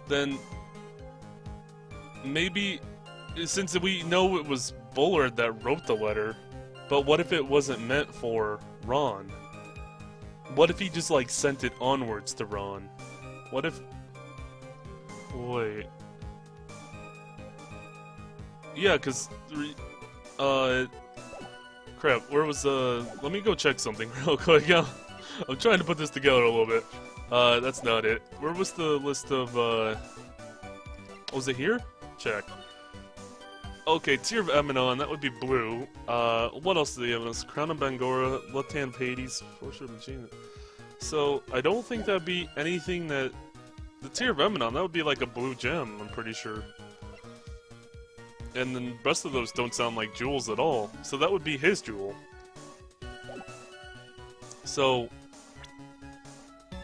then maybe, since we know it was Bullard that wrote the letter, but what if it wasn't meant for Ron? What if he just, like, sent it onwards to Ron? What if... Wait... Yeah, because... Crap, where was, let me go check something real quick. I'm trying to put this together a little bit. That's not it. Where was the list of, was it here? Check. Okay, Tear of Eminon, that would be blue. What else do they have? Crown of Bangora, left-hand Hades, Fortune Machine. So, I don't think that'd be anything that... The Tear of Eminon, that would be like a blue gem, I'm pretty sure. And then the rest of those don't sound like jewels at all. So that would be his jewel. So...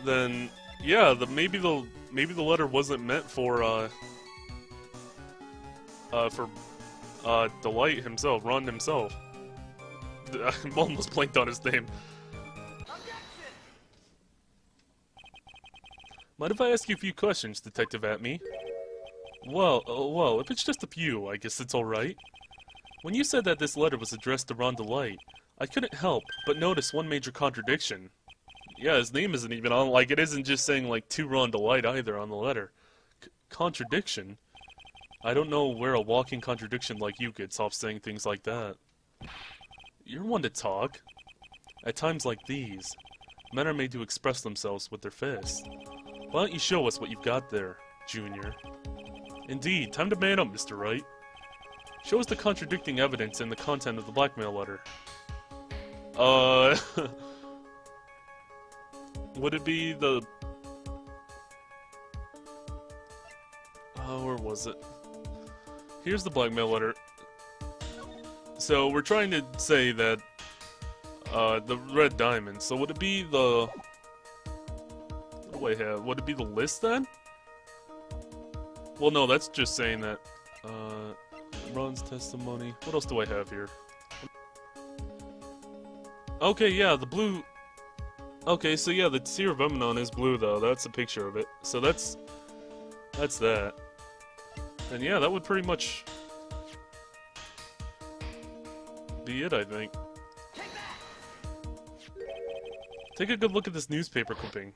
Then, yeah, maybe the letter wasn't meant for, Delight himself, Ron himself. I almost blanked on his name. Mind if I ask you a few questions, Detective Atme? Well, if it's just a few, I guess it's alright. When you said that this letter was addressed to Ron Delight, I couldn't help but notice one major contradiction. Yeah, his name isn't even on, like, it isn't just saying, like, to Ron Delight either on the letter. Contradiction? I don't know where a walking contradiction like you gets off saying things like that. You're one to talk. At times like these, men are made to express themselves with their fists. Why don't you show us what you've got there, Junior? Indeed, time to man up, Mr. Wright. Show us the contradicting evidence in the content of the blackmail letter. Would it be the... where was it? Here's the blackmail letter. So, we're trying to say that, the red diamond. So would it be the... What do I have? Would it be the list then? Well, no, that's just saying that, Ron's testimony. What else do I have here? Okay, yeah, the blue... Okay, so yeah, the Tear of Eminon is blue, though. That's a picture of it. So that's that. And yeah, that would pretty much be it, I think. Take a good look at this newspaper clipping.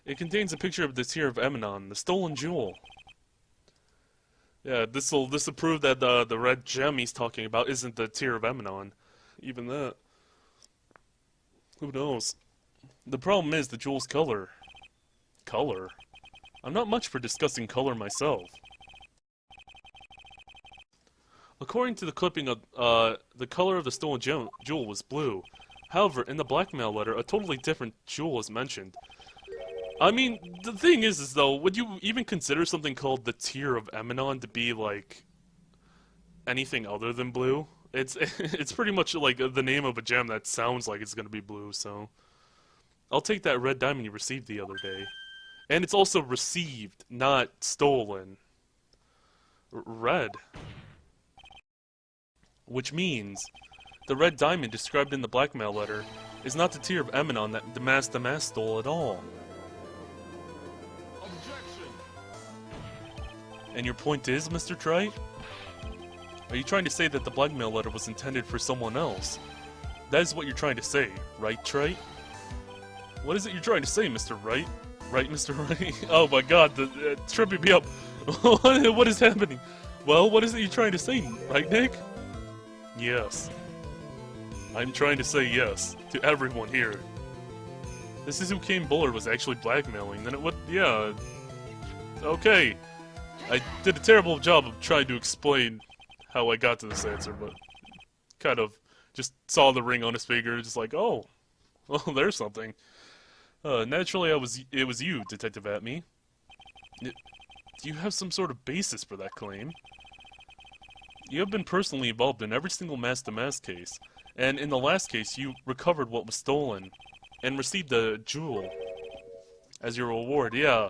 It contains a picture of the Tear of Eminon, the stolen jewel. Yeah, this'll prove that the red gem he's talking about isn't the Tear of Eminon. Even that. Who knows? The problem is the jewel's color. Color? I'm not much for discussing color myself. According to the clipping of, the color of the stolen jewel was blue. However, in the blackmail letter, a totally different jewel is mentioned. I mean, the thing is though, would you even consider something called the Tear of Eminon to be, like, anything other than blue? It's pretty much like the name of a gem that sounds like it's gonna be blue, so... I'll take that red diamond you received the other day. And it's also received, not stolen. Red. Which means, the red diamond described in the blackmail letter is not the Tear of Eminon that the stole at all. Objection. And your point is, Mr. Trite? Are you trying to say that the blackmail letter was intended for someone else? That is what you're trying to say, right, Trite? What is it you're trying to say, Mr. Wright? Right, Mr. Wright? Oh my god, it's tripping me up. What is happening? Well, what is it you're trying to say, right, Nick? Yes. I'm trying to say yes to everyone here. This is who Kane Bullard was actually blackmailing, then it would, yeah. Okay. I did a terrible job of trying to explain how I got to this answer, but kind of just saw the ring on his finger, just like, oh, well, there's something. Naturally, it was you, Detective Atme. Do you have some sort of basis for that claim? You have been personally involved in every single mask-to-mask case, and in the last case, you recovered what was stolen, and received a jewel as your reward, yeah.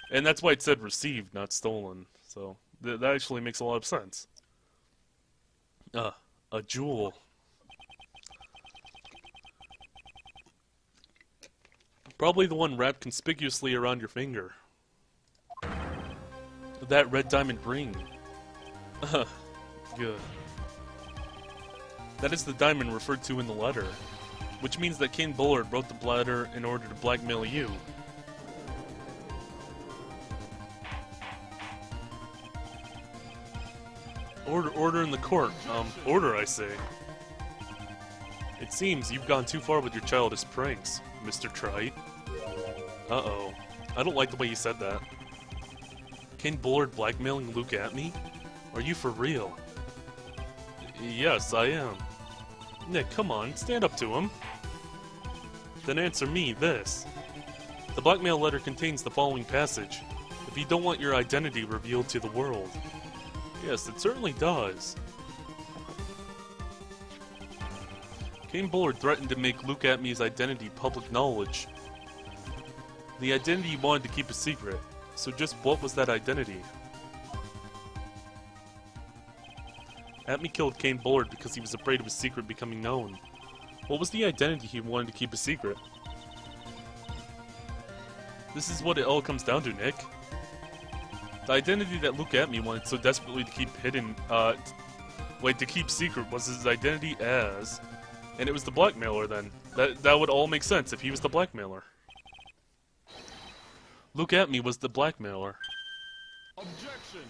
And that's why it said received, not stolen, so that actually makes a lot of sense. A jewel. Probably the one wrapped conspicuously around your finger. That red diamond ring. Good. That is the diamond referred to in the letter, which means that Kane Bullard wrote the letter in order to blackmail you. Order in the court. Order, I say. It seems you've gone too far with your childish pranks, Mr. Trite. Uh-oh. I don't like the way you said that. Kane Bullard blackmailing Luke at me? Are you for real? Yes, I am. Nick, come on, stand up to him. Then answer me this. The blackmail letter contains the following passage. If you don't want your identity revealed to the world. Yes, it certainly does. Kane Bullard threatened to make Luke Atmey's identity public knowledge. The identity he wanted to keep a secret. So just what was that identity? Atmey killed Kane Bullard because he was afraid of his secret becoming known. What was the identity he wanted to keep a secret? This is what it all comes down to, Nick. The identity that Luke Atmey wanted so desperately to keep hidden, to keep secret was his identity as... And it was the blackmailer then. That would all make sense if he was the blackmailer. Luke Atmey was the blackmailer. Objection!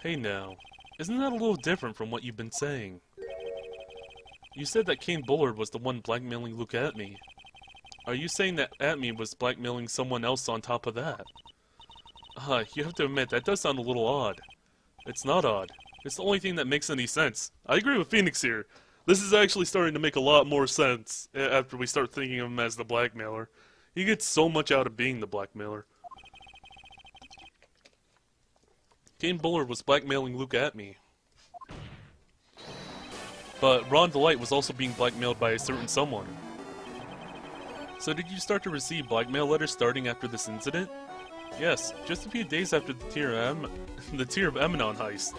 Hey now, isn't that a little different from what you've been saying? You said that Kane Bullard was the one blackmailing Luke Atmey. Are you saying that Atmey was blackmailing someone else on top of that? You have to admit, that does sound a little odd. It's not odd. It's the only thing that makes any sense. I agree with Phoenix here. This is actually starting to make a lot more sense after we start thinking of him as the blackmailer. He gets so much out of being the blackmailer. Kane Bullard was blackmailing Luke Atmey. But Ron DeLite was also being blackmailed by a certain someone. So did you start to receive blackmail letters starting after this incident? Yes, just a few days after the Tear of Emanon heist.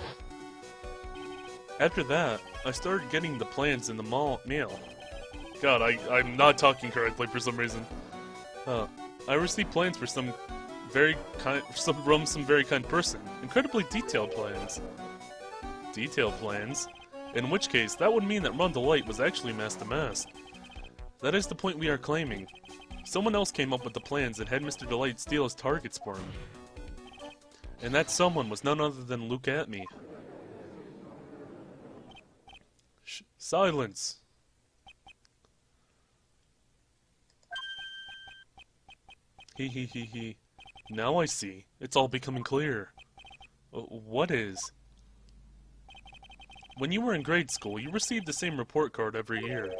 After that, I started getting the plans in the mail. God, I'm not talking correctly for some reason. I received plans for some very kind person. Incredibly detailed plans. Detailed plans? In which case, that would mean that Ron DeLite was actually masked to mask. That is the point we are claiming. Someone else came up with the plans and had Mr. DeLite steal his targets for him. And that someone was none other than Luke Atmey. Silence! He. Now I see. It's all becoming clear. What is? When you were in grade school, you received the same report card every year.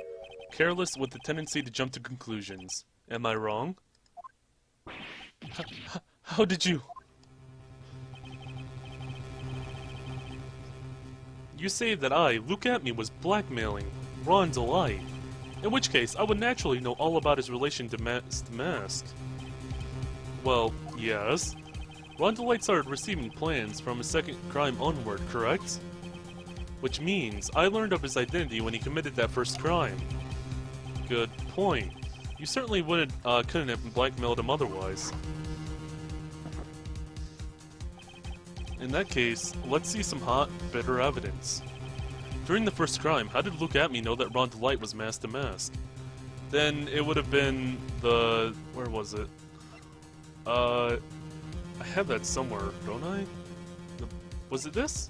Careless with the tendency to jump to conclusions. Am I wrong? How did you... You say that I, Luke Atmey, was blackmailing Ron DeLite. In which case, I would naturally know all about his relation to Mask. Well, yes. Ron DeLite started receiving plans from his second crime onward, correct? Which means, I learned of his identity when he committed that first crime. Good point. You certainly couldn't have blackmailed him otherwise. In that case, let's see some hot, bitter evidence. During the first crime, how did Luke Atmey know that Ron DeLite was masked to mask? Then it would have been the... where was it? I have that somewhere, don't I? Was it this?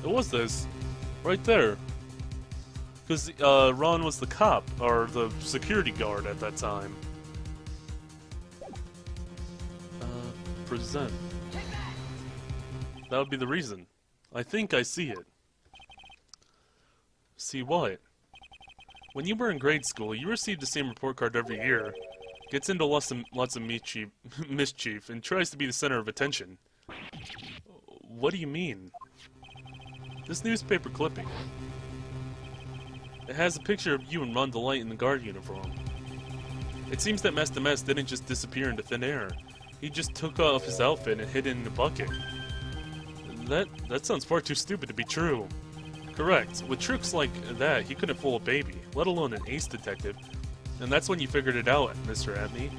It was this. Right there. Because Ron was the cop, or the security guard at that time. Present. That would be the reason. I think I see it. See what? When you were in grade school, you received the same report card every year. Gets into lots of mischief, and tries to be the center of attention. What do you mean? This newspaper clipping. It has a picture of you and Ron DeLite in the guard uniform. It seems that Master Mess didn't just disappear into thin air. He just took off his outfit and hid it in a bucket. That sounds far too stupid to be true. Correct. With tricks like that, he couldn't fool a baby, let alone an ace detective. And that's when you figured it out, Mr. Atney.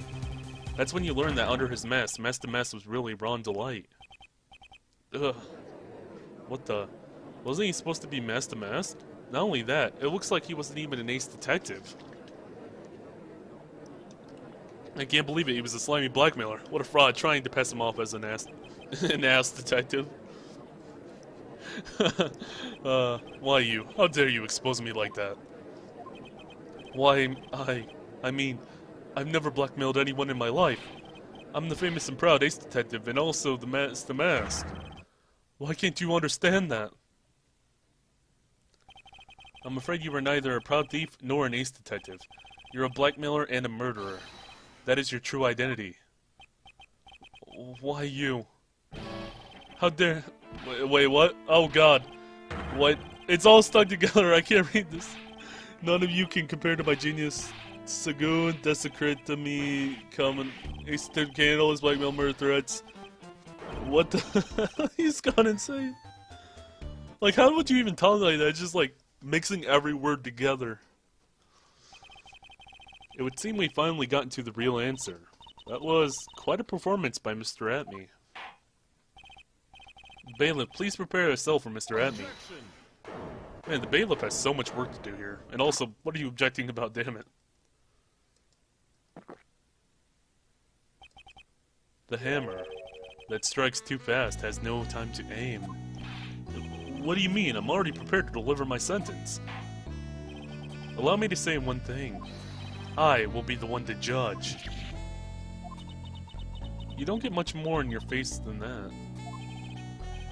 That's when you learned that under his mask, Master Mask was really Ron Delight. Ugh. What the? Wasn't he supposed to be Master Mask? Not only that, it looks like he wasn't even an ace detective. I can't believe it, he was a slimy blackmailer. What a fraud, trying to pass him off as an ass detective. Why you? How dare you expose me like that? Why, I mean, I've never blackmailed anyone in my life. I'm the famous and proud ace detective and also the Mask. Why can't you understand that? I'm afraid you are neither a proud thief nor an ace detective. You're a blackmailer and a murderer. That is your true identity. Why you? How dare... Wait, what? Oh god. What? It's all stuck together, I can't read this. None of you can compare to my genius. Sagoon, desecrate to me, common... Ace detective candle, his blackmail murder threats. What the... He's gone insane. Like, how would you even talk like that? It's just like... mixing every word together. It would seem we finally got into the real answer. That was quite a performance by Mr. Atney. Bailiff, please prepare a cell for Mr. Atney. Man, the bailiff has so much work to do here. And also, what are you objecting about, damn it? The hammer that strikes too fast has no time to aim. What do you mean? I'm already prepared to deliver my sentence. Allow me to say one thing. I will be the one to judge. You don't get much more in your face than that.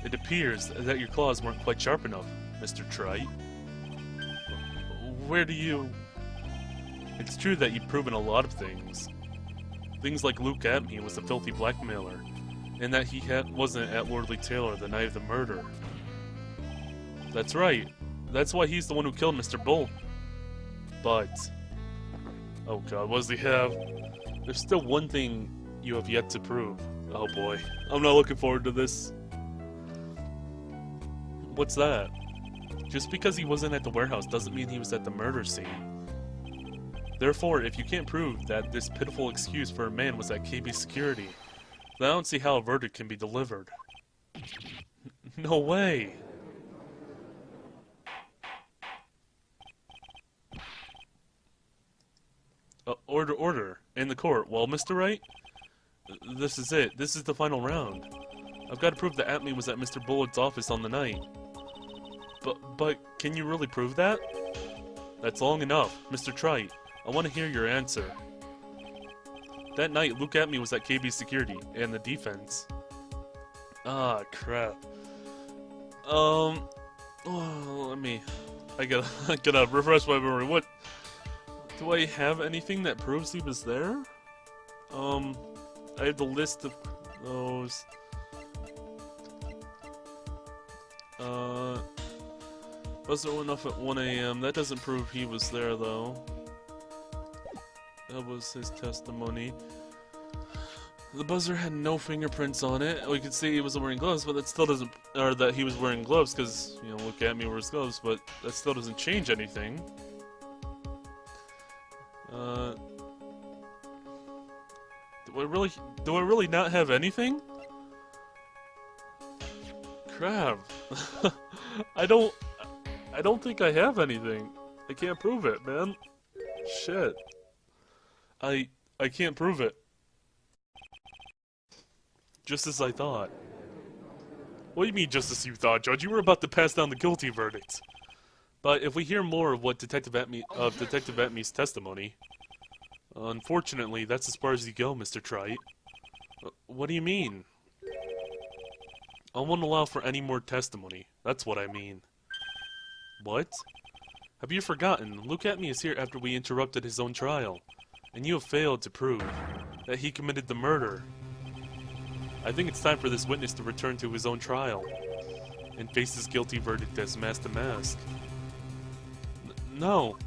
It appears that your claws weren't quite sharp enough, Mr. Trite. Where do you... It's true that you've proven a lot of things. Things like Luke Atney was a filthy blackmailer, and that he wasn't at Lordly Taylor the night of the murder. That's right. That's why he's the one who killed Mr. Bull. But... oh god, what does he have? There's still one thing you have yet to prove. Oh boy. I'm not looking forward to this. What's that? Just because he wasn't at the warehouse doesn't mean he was at the murder scene. Therefore, if you can't prove that this pitiful excuse for a man was at KB security, then I don't see how a verdict can be delivered. No way! Order. In the court. Well, Mr. Wright? This is it. This is the final round. I've got to prove that Atney was at Mr. Bullard's office on the night. But, can you really prove that? That's long enough. Mr. Trite, I want to hear your answer. That night, Luke Atney was at KB Security, and the defense. Ah, crap. Oh, I gotta refresh my memory. What? Do I have anything that proves he was there? I have the list of those. Buzzer went off at 1 AM. That doesn't prove he was there, though. That was his testimony. The buzzer had no fingerprints on it. We could see he was wearing gloves, but that still doesn't... or that he was wearing gloves, because, you know, look at me wears gloves, but that still doesn't change anything. Do I really not have anything? Crap. I don't think I have anything. I can't prove it, man. Shit. I can't prove it. Just as I thought. What do you mean, just as you thought, Judge? You were about to pass down the guilty verdict. But if we hear more of what Detective Atney's testimony, unfortunately, that's as far as you go, Mr. Trite. What do you mean? I won't allow for any more testimony. That's what I mean. What? Have you forgotten? Luke Atney is here after we interrupted his own trial, and you have failed to prove that he committed the murder. I think it's time for this witness to return to his own trial and face his guilty verdict as Master Mask. No.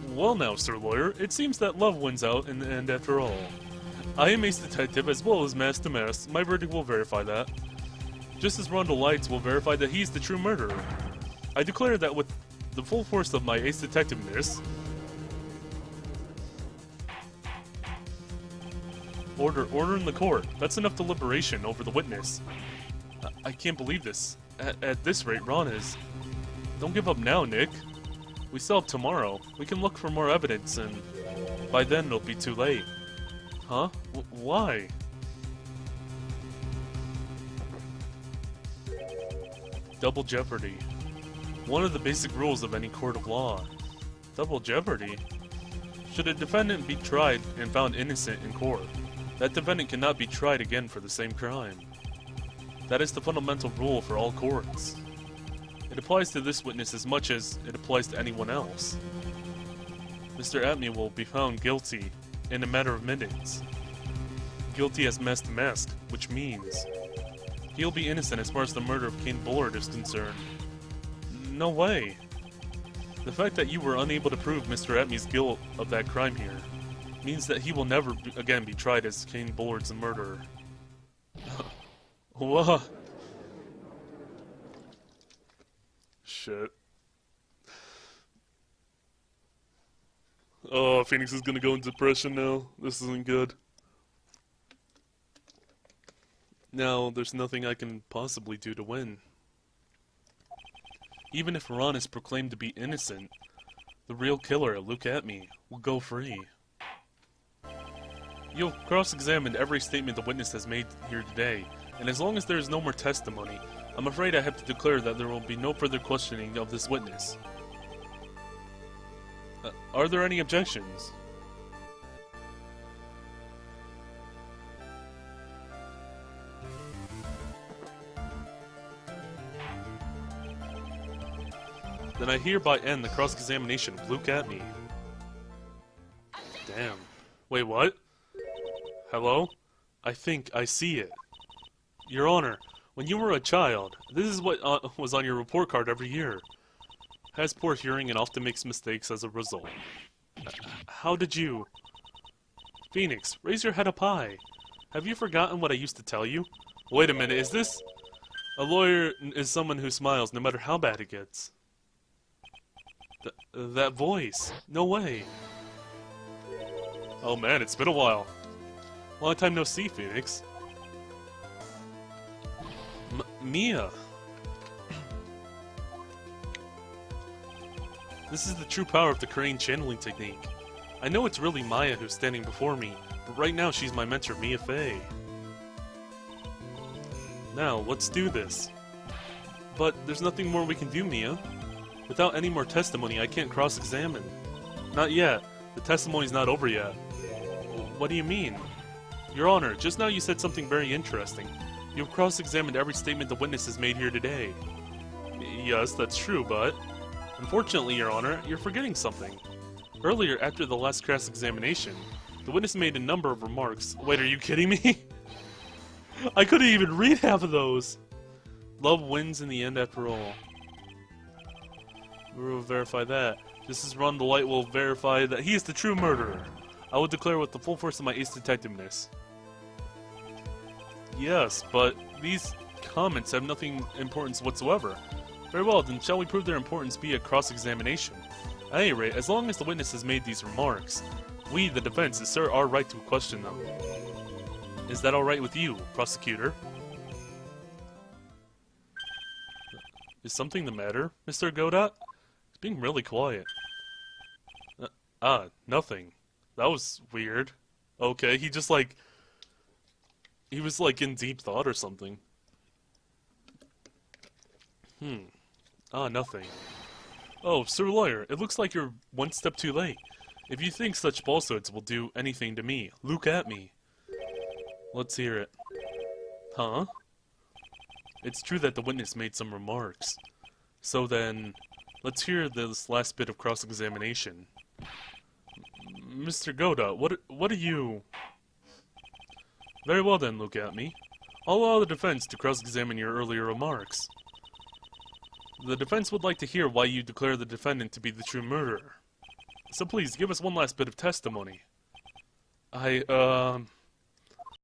Well now, Sir Lawyer, it seems that love wins out in the end after all. I am Ace Detective as well as Master Mask. My verdict will verify that. Just as Rondo Lights will verify that he's the true murderer. I declare that with the full force of my ace detectiveness... Order in the court. That's enough deliberation over the witness. I can't believe this. At this rate, Ron is... Don't give up now, Nick. We still have tomorrow. We can look for more evidence, and by then it'll be too late. Huh? Why? Double jeopardy. One of the basic rules of any court of law. Double jeopardy? Should a defendant be tried and found innocent in court, that defendant cannot be tried again for the same crime. That is the fundamental rule for all courts. It applies to this witness as much as it applies to anyone else. Mr. Atmey will be found guilty in a matter of minutes. Guilty as masked, which means he'll be innocent as far as the murder of Kane Bullard is concerned. No way. The fact that you were unable to prove Mr. Atmey's guilt of that crime here means that he will never again be tried as Kane Bullard's murderer. What? Shit. Oh, Phoenix is gonna go into depression now. This isn't good. Now, there's nothing I can possibly do to win. Even if Ron is proclaimed to be innocent, the real killer, Luke Atmey, will go free. You've cross-examined every statement the witness has made here today, and as long as there is no more testimony, I'm afraid I have to declare that there will be no further questioning of this witness. Are there any objections? Then I hereby end the cross-examination of Luke Atmey. Damn. Wait, what? Hello? I think I see it. Your Honor, when you were a child, this is what was on your report card every year. Has poor hearing and often makes mistakes as a result. How did you... Phoenix, raise your head up high. Have you forgotten what I used to tell you? Wait a minute, is this... A lawyer is someone who smiles no matter how bad it gets. That voice. No way. Oh man, it's been a while. Long time no see, Phoenix. Mia. This is the true power of the Crane channeling technique. I know it's really Maya who's standing before me, but right now she's my mentor, Mia Fey. Now, let's do this. But there's nothing more we can do, Mia. Without any more testimony, I can't cross-examine. Not yet. The testimony's not over yet. What do you mean? Your Honor, just now you said something very interesting. You've cross-examined every statement the witness has made here today. Yes, that's true, but... Unfortunately, Your Honor, you're forgetting something. Earlier, after the last cross-examination, the witness made a number of remarks. Wait, are you kidding me? I couldn't even read half of those! Love wins in the end after all. We will verify that. Just as Ron the Light will verify that he is the true murderer. I will declare with the full force of my ace detectiveness. Yes, but these comments have nothing importance whatsoever. Very well, then shall we prove their importance via cross-examination? At any rate, as long as the witness has made these remarks, we, the defense, assert our right to question them. Is that alright with you, prosecutor? Is something the matter, Mr. Godot? He's being really quiet. Nothing. That was weird. Okay, he just like... He was like in deep thought or something. Nothing. Oh, Sir Lawyer, it looks like you're one step too late. If you think such falsehoods will do anything to me, look at me. Let's hear it. Huh? It's true that the witness made some remarks. So then, let's hear this last bit of cross-examination. Mr. Godot, what are you... Very well then, look at me. I'll allow the defense to cross-examine your earlier remarks. The defense would like to hear why you declare the defendant to be the true murderer. So please, give us one last bit of testimony.